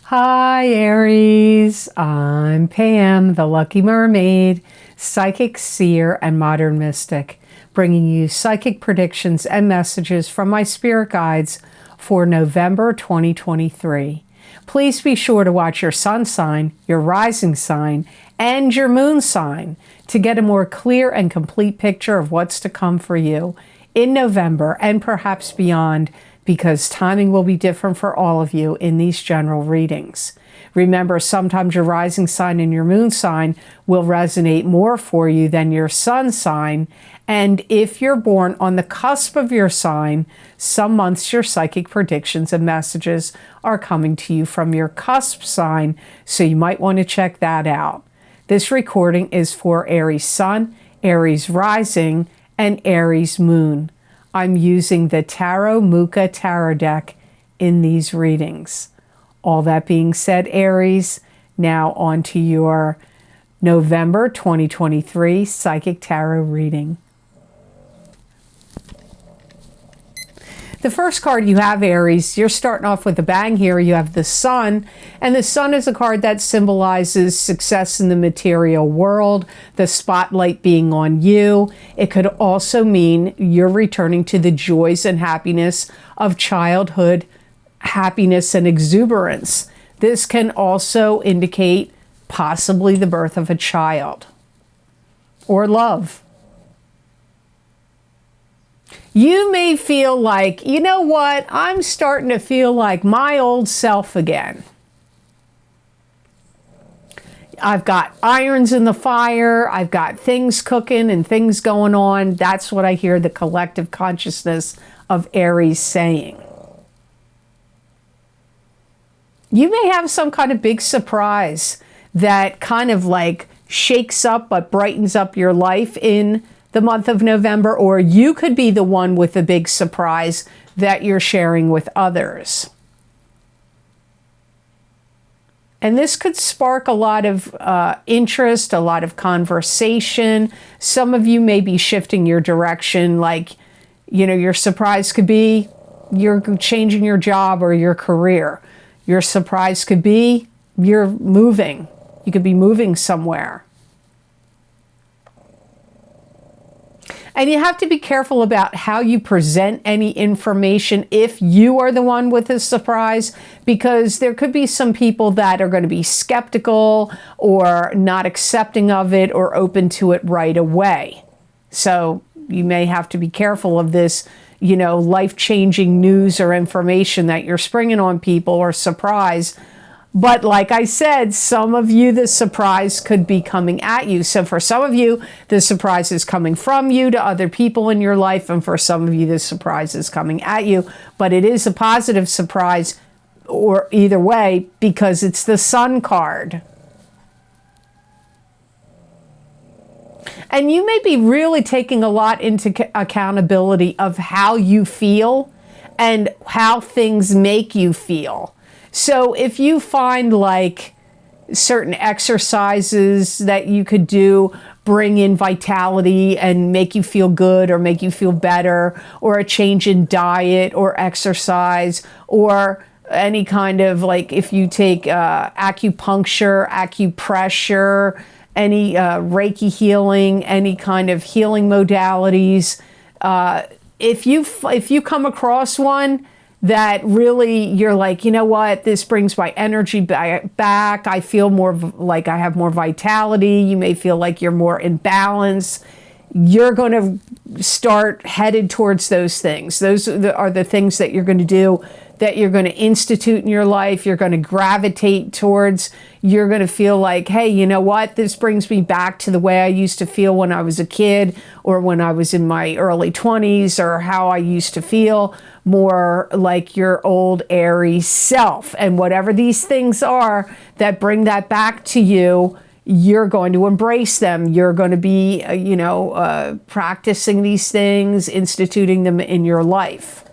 Hi Aries, I'm Pam, the Lucky Mermaid, psychic seer and modern mystic, bringing you psychic predictions and messages from my spirit guides for November 2023. Please be sure to watch your sun sign, your rising sign, and your moon sign to get a more clear and complete picture of what's to come for you in November and perhaps beyond, because timing will be different for all of you in these general readings. Remember, sometimes your rising sign and your moon sign will resonate more for you than your sun sign. And if you're born on the cusp of your sign, some months your psychic predictions and messages are coming to you from your cusp sign, so you might want to check that out. This recording is for Aries Sun, Aries Rising, and Aries Moon. I'm using the Tarot Mucha Tarot deck in these readings. All that being said, Aries, now on to your November 2023 Psychic Tarot reading. The first card you have, Aries, you're starting off with a bang here. You have the Sun, and the Sun is a card that symbolizes success in the material world, the spotlight being on you. It could also mean you're returning to the joys and happiness of childhood, happiness and exuberance. This can also indicate possibly the birth of a child or love. You may feel like, you know what, I'm starting to feel like my old self again. I've got irons in the fire, I've got things cooking and things going on. That's what I hear the collective consciousness of Aries saying. You may have some kind of big surprise that kind of like shakes up but brightens up your life in the month of November, or you could be the one with a big surprise that you're sharing with others. And this could spark a lot of interest, a lot of conversation. Some of you may be shifting your direction, like, you know, your surprise could be you're changing your job or your career. Your surprise could be you're moving. You could be moving somewhere. And you have to be careful about how you present any information if you are the one with a surprise, because there could be some people that are going to be skeptical or not accepting of it or open to it right away. So you may have to be careful of this, you know, life-changing news or information that you're springing on people or surprise. But like I said, some of you, the surprise could be coming at you. So for some of you, the surprise is coming from you to other people in your life. And for some of you, the surprise is coming at you. But it is a positive surprise, or either way, because it's the Sun card. And you may be really taking a lot into accountability of how you feel and how things make you feel. So if you find like certain exercises that you could do bring in vitality and make you feel good or make you feel better, or a change in diet or exercise, or any kind of, like, if you take acupuncture, acupressure, any Reiki healing, any kind of healing modalities, if you come across one that really you're like, you know what, this brings my energy back. I feel more like I have more vitality. You may feel like you're more in balance. You're going to start headed towards those things. Those are the things that you're going to do, that you're going to institute in your life. You're going to gravitate towards. You're going to feel like, hey, you know what? This brings me back to the way I used to feel when I was a kid, or when I was in my early 20s, or how I used to feel, more like your old Aries self. And whatever these things are that bring that back to you, you're going to embrace them. You're going to be, practicing these things, instituting them in your life.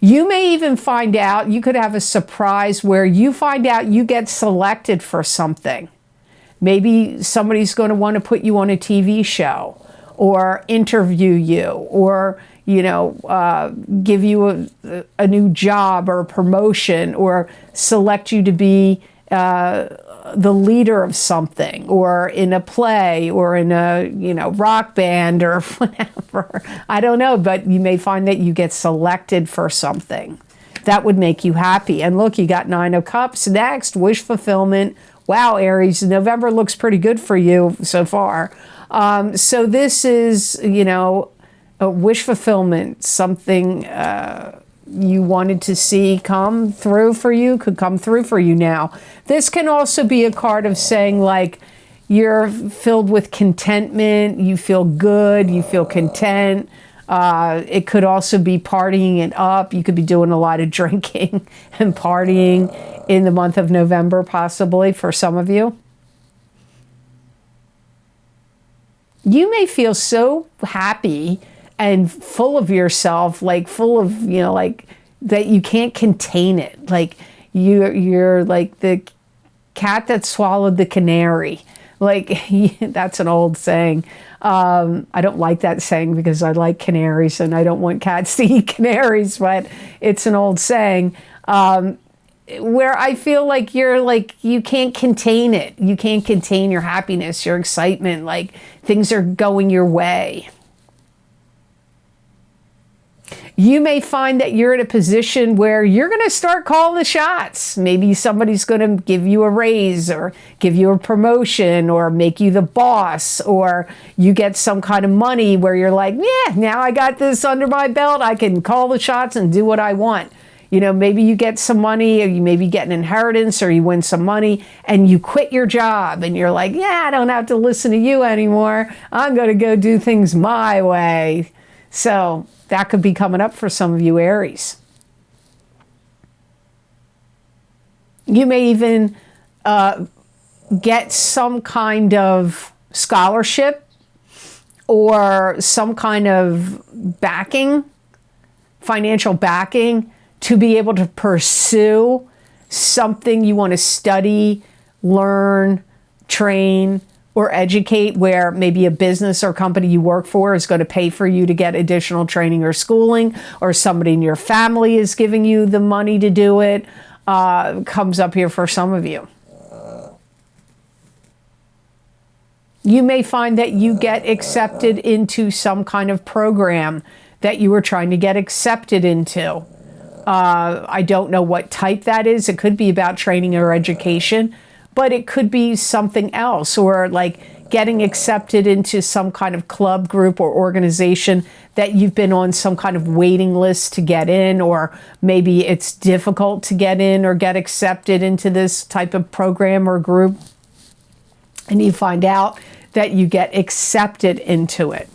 You may even find out, you could have a surprise where you find out you get selected for something. Maybe somebody's going to want to put you on a TV show or interview you, or give you a new job or a promotion, or select you to be the leader of something, or in a play, or in a rock band, or whatever. I don't know, but you may find that you get selected for something that would make you happy. And look, you got 9 of Cups next. Wish fulfillment. Wow, Aries, November looks pretty good for you so far. So this is a wish fulfillment. Something you wanted to see come through for you could come through for you now. This can also be a card of saying, like, you're filled with contentment, you feel good, you feel content. It could also be partying it up. You could be doing a lot of drinking and partying in the month of November, possibly, for some of you. You may feel so happy and full of yourself, like full of, like that you can't contain it. Like you're like the cat that swallowed the canary. Like, that's an old saying. I don't like that saying because I like canaries and I don't want cats to eat canaries, but it's an old saying. Where I feel like you can't contain it. You can't contain your happiness, your excitement, like things are going your way. You may find that you're in a position where you're going to start calling the shots. Maybe somebody's going to give you a raise or give you a promotion or make you the boss, or you get some kind of money where you're like, yeah, now I got this under my belt. I can call the shots and do what I want. Maybe you get some money, or you maybe get an inheritance, or you win some money and you quit your job and you're like, yeah, I don't have to listen to you anymore. I'm going to go do things my way. So that could be coming up for some of you, Aries. You may even get some kind of scholarship or some kind of backing, financial backing, to be able to pursue something you want to study, learn, train, or educate, where maybe a business or company you work for is going to pay for you to get additional training or schooling, or somebody in your family is giving you the money to do it. Comes up here for some of you. You may find that you get accepted into some kind of program that you were trying to get accepted into. I don't know what type that is. It could be about training or education, but it could be something else, or like getting accepted into some kind of club, group, or organization that you've been on some kind of waiting list to get in, or maybe it's difficult to get in or get accepted into this type of program or group, and you find out that you get accepted into it.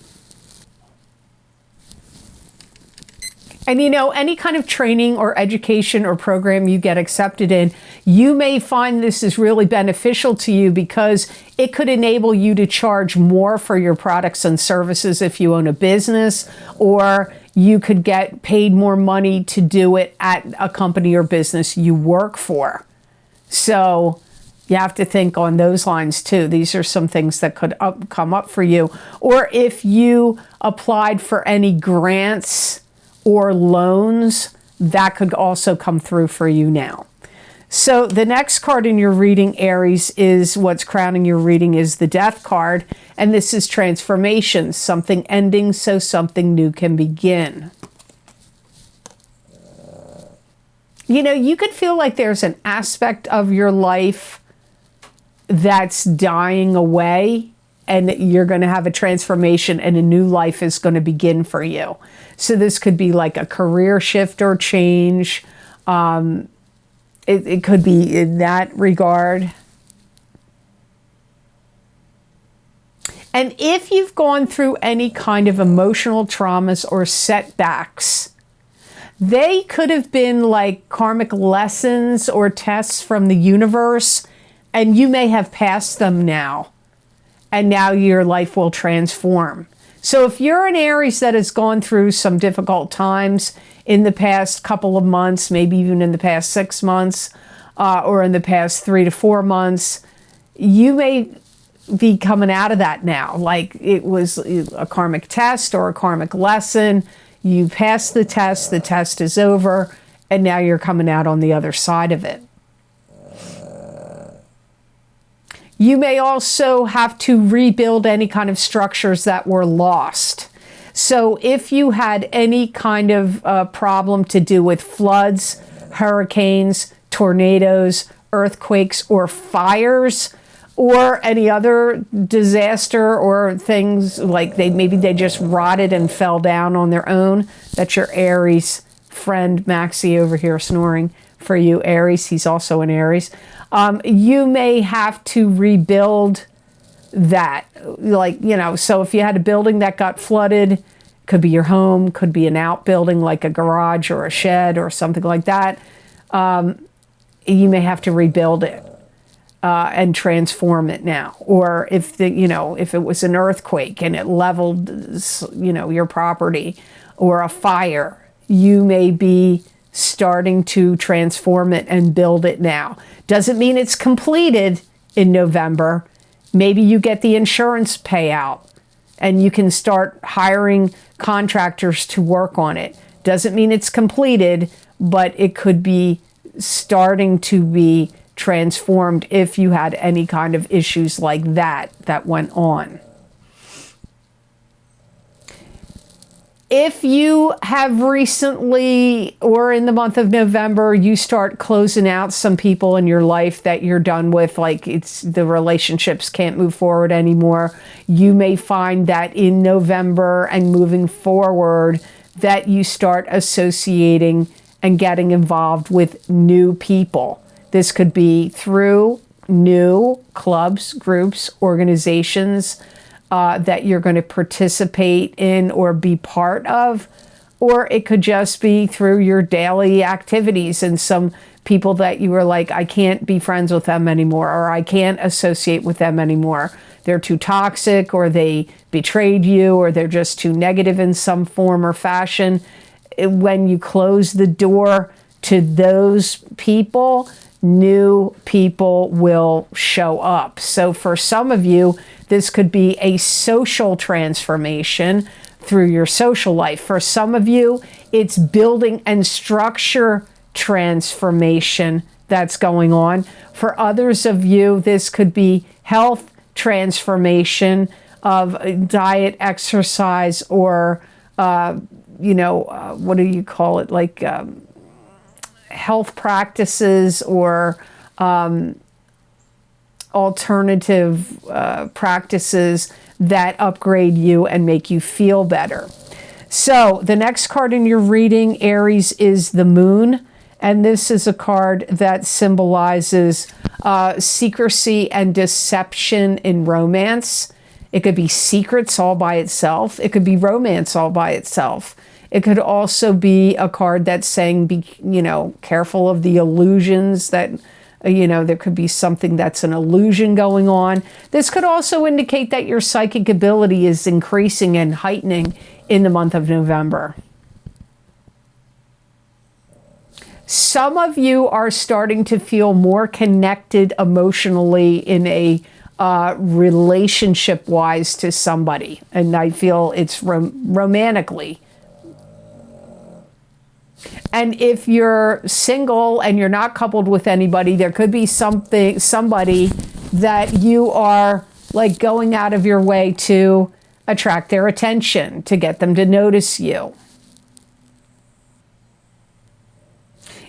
And any kind of training or education or program you get accepted in, you may find this is really beneficial to you because it could enable you to charge more for your products and services if you own a business, or you could get paid more money to do it at a company or business you work for. So you have to think on those lines too. These are some things that could come up for you. Or if you applied for any grants or loans, that could also come through for you now. So the next card in your reading, Aries, is what's crowning your reading is the Death card. And this is transformation, something ending so something new can begin. You could feel like there's an aspect of your life that's dying away, and that you're going to have a transformation and a new life is going to begin for you. So this could be like a career shift or change. It could be in that regard. And if you've gone through any kind of emotional traumas or setbacks, they could have been like karmic lessons or tests from the universe, and you may have passed them now. And now your life will transform. So if you're an Aries that has gone through some difficult times in the past couple of months, maybe even in the past 6 months, or in the past 3 to 4 months, you may be coming out of that now. Like it was a karmic test or a karmic lesson. You passed the test is over, and now you're coming out on the other side of it. You may also have to rebuild any kind of structures that were lost. So if you had any kind of problem to do with floods, hurricanes, tornadoes, earthquakes, or fires, or any other disaster, or things like maybe they just rotted and fell down on their own. That's your Aries friend, Maxie, over here snoring for you, Aries. He's also an Aries. You may have to rebuild that. So if you had a building that got flooded, could be your home, could be an outbuilding like a garage or a shed or something like that, you may have to rebuild it. And transform it now. Or if if it was an earthquake and it leveled, your property, or a fire, you may be starting to transform it and build it now. Doesn't mean it's completed in November. Maybe you get the insurance payout and you can start hiring contractors to work on it. Doesn't mean it's completed, but it could be starting to be transformed if you had any kind of issues like that went on. If you have recently, or in the month of November, you start closing out some people in your life that you're done with, like the relationships can't move forward anymore, you may find that in November and moving forward that you start associating and getting involved with new people. This could be through new clubs, groups, organizations that you're going to participate in or be part of, or it could just be through your daily activities and some people that you were like, I can't be friends with them anymore, or I can't associate with them anymore. They're too toxic, or they betrayed you, or they're just too negative in some form or fashion. When you close the door to those people, new people will show up. So for some of you, this could be a social transformation through your social life. For some of you, it's building and structure transformation that's going on. For others of you, this could be health transformation of diet, exercise, or, what do you call it? Like, health practices, or alternative practices that upgrade you and make you feel better. So the next card in your reading, Aries, is the Moon. And this is a card that symbolizes secrecy and deception in romance. It could be secrets all by itself. It could be romance all by itself. It could also be a card that's saying, be, careful of the illusions that, there could be something that's an illusion going on. This could also indicate that your psychic ability is increasing and heightening in the month of November. Some of you are starting to feel more connected emotionally in a relationship-wise to somebody. And I feel it's romantically. And if you're single and you're not coupled with anybody, there could be somebody that you are like going out of your way to attract their attention, to get them to notice you.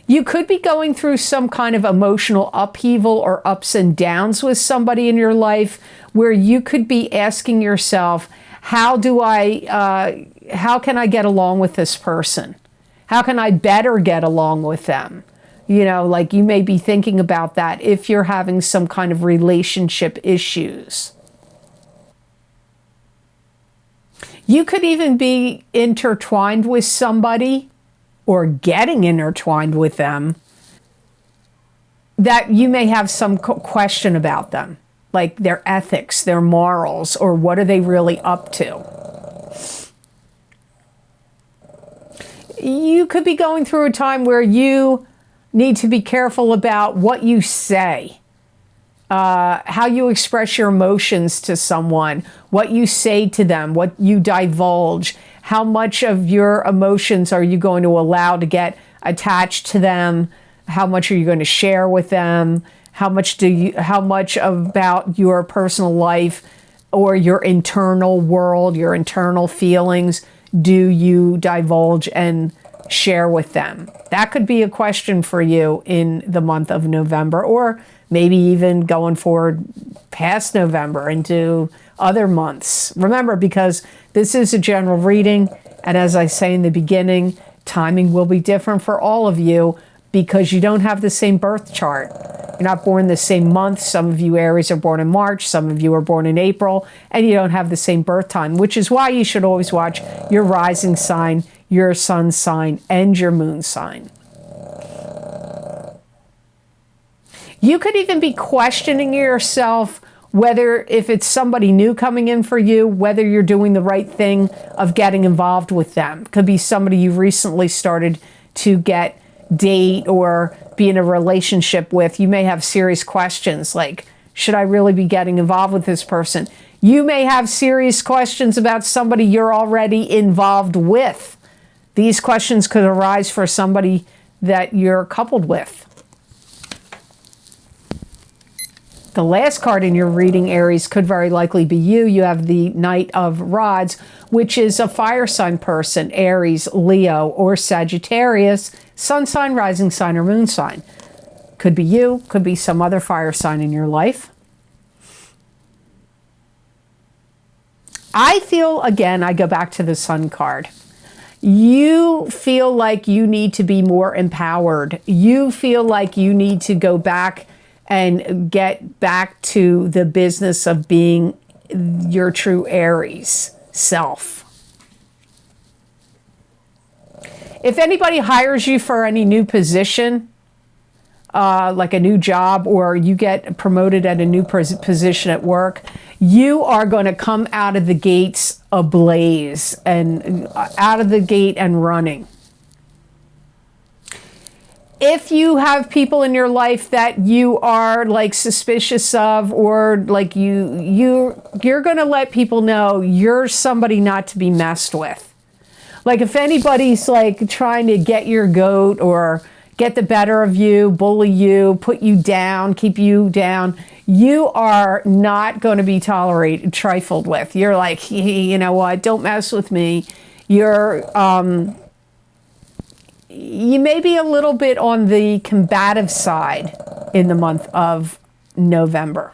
You could be going through some kind of emotional upheaval or ups and downs with somebody in your life, where you could be asking yourself, how can I get along with this person? How can I better get along with them? Like you may be thinking about that if you're having some kind of relationship issues. You could even be intertwined with somebody, or getting intertwined with them, that you may have some question about them, like their ethics, their morals, or what are they really up to. You could be going through a time where you need to be careful about what you say, how you express your emotions to someone, what you say to them, what you divulge, How much of your emotions are you going to allow to get attached to them? How much are you going to share with them? How much about your personal life or your internal world, your internal feelings, do you divulge and share with them? That could be a question for you in the month of November, or maybe even going forward past November into other months. Remember, because this is a general reading, and as I say in the beginning, timing will be different for all of you because you don't have the same birth chart. You're not born the same month. Some of you Aries are born in March, some of you are born in April, and you don't have the same birth time, which is why you should always watch your rising sign, your sun sign, and your moon sign. You could even be questioning yourself whether, if it's somebody new coming in for you, whether you're doing the right thing of getting involved with them. Could be somebody you recently started to date or be in a relationship with. You may have serious questions like, should I really be getting involved with this person? You may have serious questions about somebody you're already involved with. These questions could arise for somebody that you're coupled with. The last card in your reading, Aries, could very likely be you. You have the Knight of Rods, which is a fire sign person, Aries, Leo, or Sagittarius, sun sign, rising sign, or moon sign. Could be you, could be some other fire sign in your life. I feel, again, I go back to the Sun card. You feel like you need to be more empowered. You feel like you need to go back and get back to the business of being your true Aries self. If anybody hires you for any new position, like a new job, or you get promoted at a new position at work, you are going to come out of the gates ablaze and out of the gate and running. If you have people in your life that you are like suspicious of, or like you're going to let people know you're somebody not to be messed with. Like if anybody's like trying to get your goat or get the better of you, bully you, put you down, keep you down, you are not going to be trifled with. You're like, you know what, don't mess with me. You may be a little bit on the combative side in the month of November.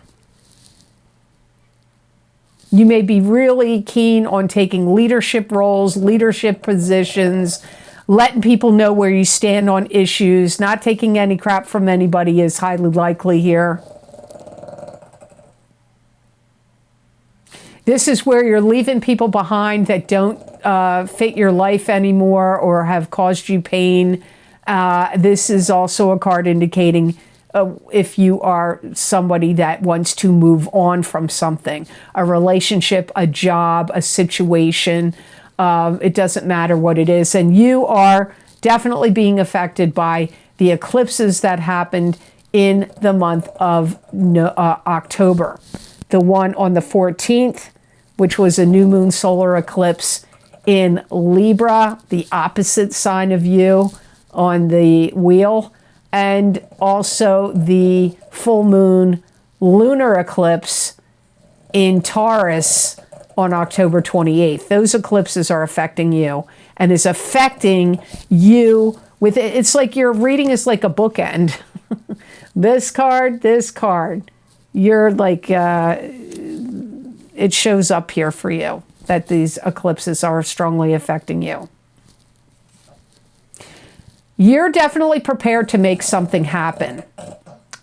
You may be really keen on taking leadership roles, leadership positions, letting people know where you stand on issues. Not taking any crap from anybody is highly likely here. This is where you're leaving people behind that don't fit your life anymore or have caused you pain. This is also a card indicating if you are somebody that wants to move on from something, a relationship, a job, a situation. It doesn't matter what it is. And you are definitely being affected by the eclipses that happened in the month of October. The one on the 14th, which was a new moon solar eclipse in Libra, the opposite sign of you on the wheel, and also the full moon lunar eclipse in Taurus on October 28th. Those eclipses are affecting you and is affecting you with, it's like your reading is like a bookend. This card. You're like, it shows up here for you that these eclipses are strongly affecting you. You're definitely prepared to make something happen.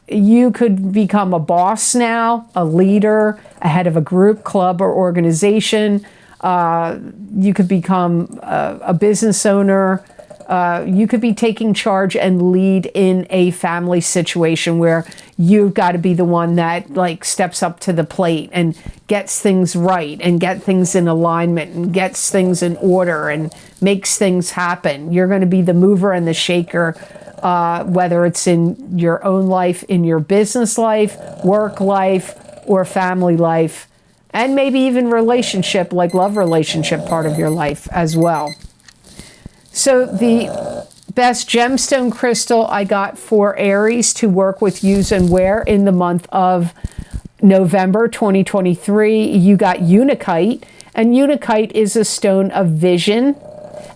You could become a boss now, a leader, a head of a group, club, or organization. You could become a business owner. You could be taking charge and lead in a family situation where you've got to be the one that like steps up to the plate and gets things right and get things in alignment and gets things in order and makes things happen. You're going to be the mover and the shaker, whether it's in your own life, in your business life, work life, or family life. and maybe even relationship, like love relationship part of your life as well. So the best gemstone crystal I got for Aries to work with, use, and wear in the month of November 2023, you got Unakite. And Unakite is a stone of vision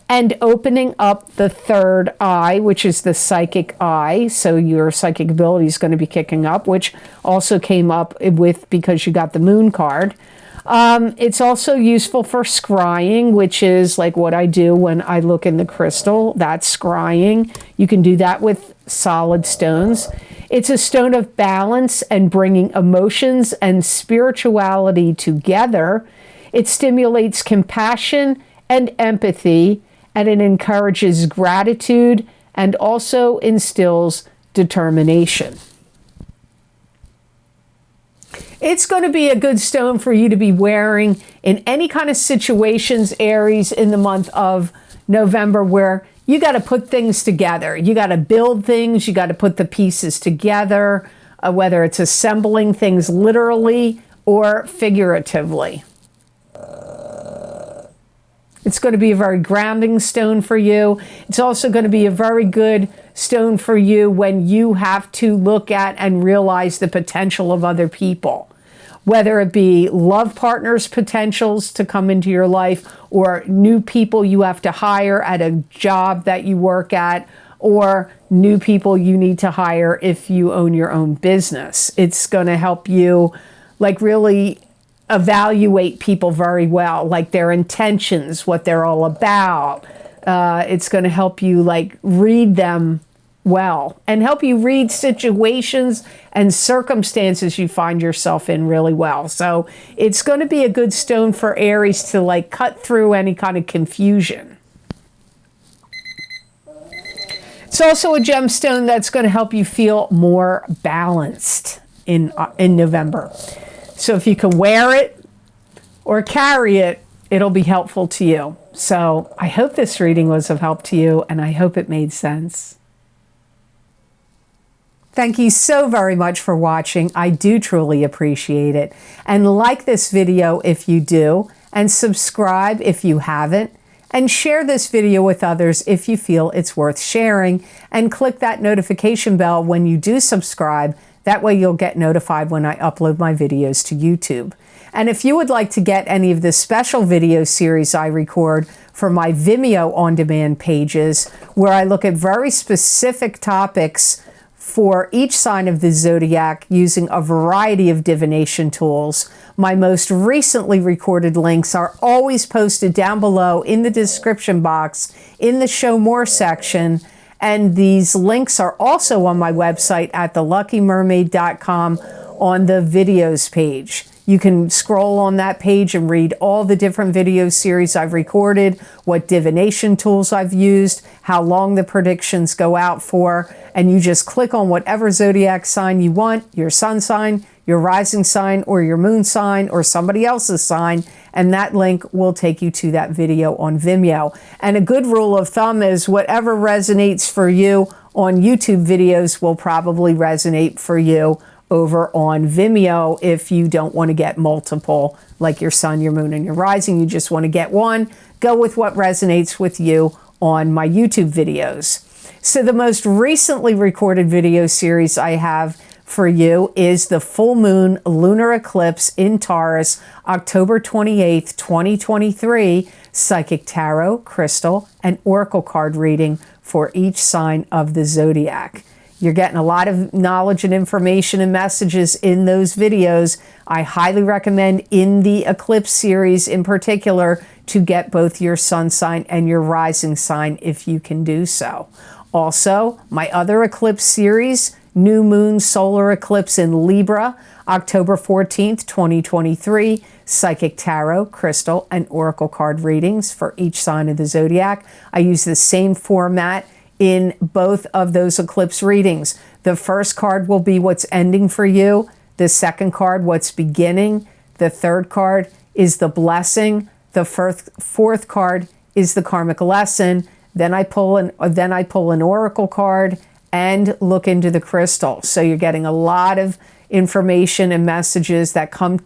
and opening up the third eye, which is the psychic eye. So your psychic ability is going to be kicking up, which also came up with because you got the moon card. It's also useful for scrying, which is like what I do when I look in the crystal. That's scrying. You can do that with solid stones. It's a stone of balance and bringing emotions and spirituality together. It stimulates compassion and empathy, and it encourages gratitude and also instills determination. It's going to be a good stone for you to be wearing in any kind of situations, Aries, in the month of November, where you got to put things together. You got to build things. You got to put the pieces together, whether it's assembling things literally or figuratively. It's going to be a very grounding stone for you. It's also going to be a very good stone for you when you have to look at and realize the potential of other people, whether it be love partners' potentials to come into your life, or new people you have to hire at a job that you work at, or new people you need to hire if you own your own business. It's going to help you like really evaluate people very well, like their intentions, what they're all about. It's going to help you like read them well and help you read situations and circumstances you find yourself in really well. So it's going to be a good stone for Aries to like cut through any kind of confusion. It's also a gemstone that's going to help you feel more balanced in November. So if you can wear it or carry it, it'll be helpful to you. So I hope this reading was of help to you, and I hope it made sense. Thank you so very much for watching. I do truly appreciate it. And like this video if you do, and subscribe if you haven't, and share this video with others if you feel it's worth sharing, and click that notification bell when you do subscribe. That way you'll get notified when I upload my videos to YouTube. And if you would like to get any of the special video series I record for my Vimeo on-demand pages, where I look at very specific topics for each sign of the zodiac using a variety of divination tools, my most recently recorded links are always posted down below in the description box in the Show More section. And these links are also on my website at theluckymermaid.com on the videos page. You can scroll on that page and read all the different video series I've recorded, what divination tools I've used, how long the predictions go out for, and you just click on whatever zodiac sign you want, your sun sign, your rising sign, or your moon sign, or somebody else's sign, and that link will take you to that video on Vimeo. And a good rule of thumb is whatever resonates for you on YouTube videos will probably resonate for you over on Vimeo if you don't want to get multiple, like your sun, your moon, and your rising. You just want to get one. Go with what resonates with you on my YouTube videos. So the most recently recorded video series I have for you is the full moon lunar eclipse in Taurus, October 28th, 2023, psychic tarot, crystal, and oracle card reading for each sign of the zodiac. You're getting a lot of knowledge and information and messages in those videos. I highly recommend in the eclipse series in particular to get both your sun sign and your rising sign if you can do so. Also, my other eclipse series, New Moon Solar Eclipse in Libra, October 14th, 2023, psychic tarot, crystal, and oracle card readings for each sign of the zodiac. I use the same format in both of those eclipse readings. The first card will be what's ending for you. The second card, what's beginning. The third card is the blessing. The fourth card is the karmic lesson. Then I pull an oracle card and look into the crystal. So you're getting a lot of information and messages that come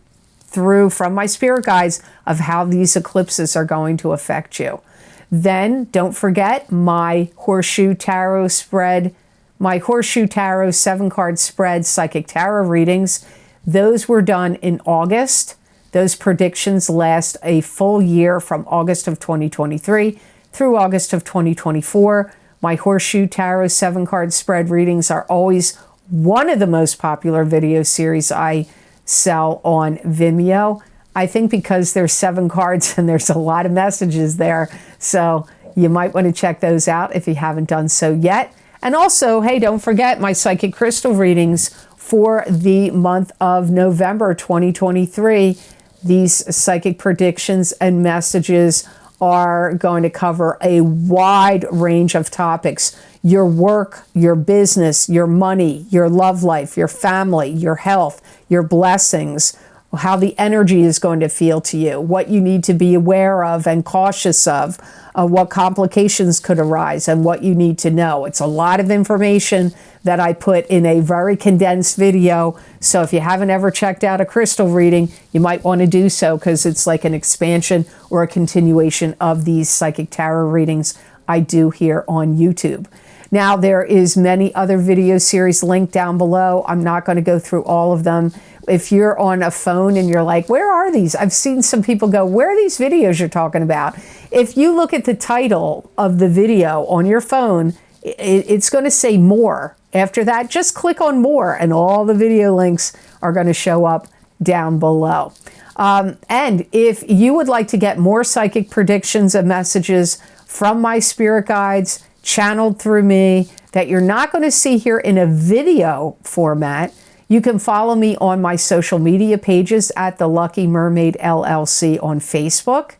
through from my spirit guides of how these eclipses are going to affect you. Then don't forget my Horseshoe Tarot spread, my Horseshoe Tarot 7-card spread psychic tarot readings. Those were done in August. Those predictions last a full year from August of 2023 through August of 2024. My Horseshoe Tarot 7-card spread readings are always one of the most popular video series I sell on Vimeo. I think because there's 7 cards and there's a lot of messages there. So you might want to check those out if you haven't done so yet. And also, hey, don't forget my psychic crystal readings for the month of November 2023. These psychic predictions and messages are going to cover a wide range of topics. Your work, your business, your money, your love life, your family, your health, your blessings, how the energy is going to feel to you, what you need to be aware of and cautious of, what complications could arise and what you need to know. It's a lot of information that I put in a very condensed video. So if you haven't ever checked out a crystal reading, you might want to do so because it's like an expansion or a continuation of these psychic tarot readings I do here on YouTube. Now, there is many other video series linked down below. I'm not going to go through all of them. If you're on a phone and you're like, where are these? I've seen some people go, where are these videos you're talking about? If you look at the title of the video on your phone, it's going to say more. After that, just click on more and all the video links are going to show up down below. And if you would like to get more psychic predictions and messages from my spirit guides channeled through me that you're not going to see here in a video format, you can follow me on my social media pages at the Lucky Mermaid LLC on Facebook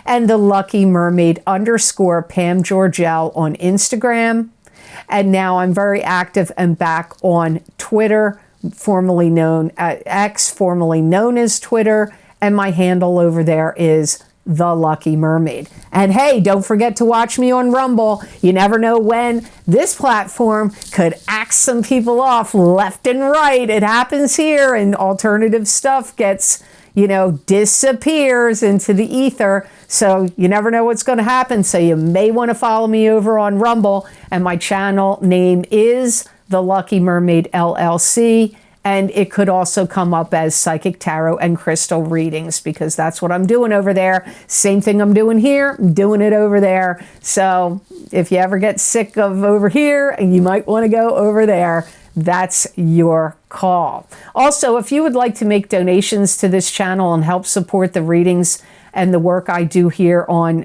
and the Lucky Mermaid _ Pam Georgel on Instagram. And now I'm very active and back on Twitter, formerly known as X, formerly known as Twitter. And my handle over there is The Lucky Mermaid. And hey, don't forget to watch me on Rumble. You never know when this platform could axe some people off left and right. It happens here, and alternative stuff gets, disappears into the ether. So you never know what's going to happen. So you may want to follow me over on Rumble. And my channel name is The Lucky Mermaid LLC. And it could also come up as Psychic Tarot and Crystal Readings because that's what I'm doing over there. Same thing I'm doing here, I'm doing it over there. So if you ever get sick of over here, you might want to go over there. That's your call. Also, if you would like to make donations to this channel and help support the readings and the work I do here on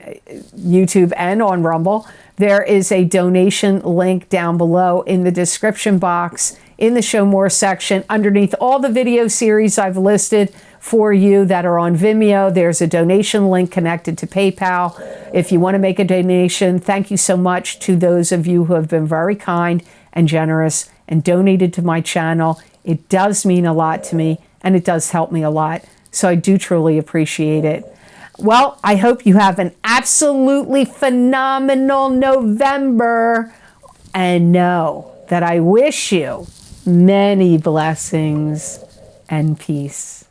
YouTube and on Rumble, there is a donation link down below in the description box in the Show More section. Underneath all the video series I've listed for you that are on Vimeo, there's a donation link connected to PayPal. If you want to make a donation, thank you so much to those of you who have been very kind and generous and donated to my channel. It does mean a lot to me and it does help me a lot. So I do truly appreciate it. Well, I hope you have an absolutely phenomenal November and know that I wish you many blessings and peace.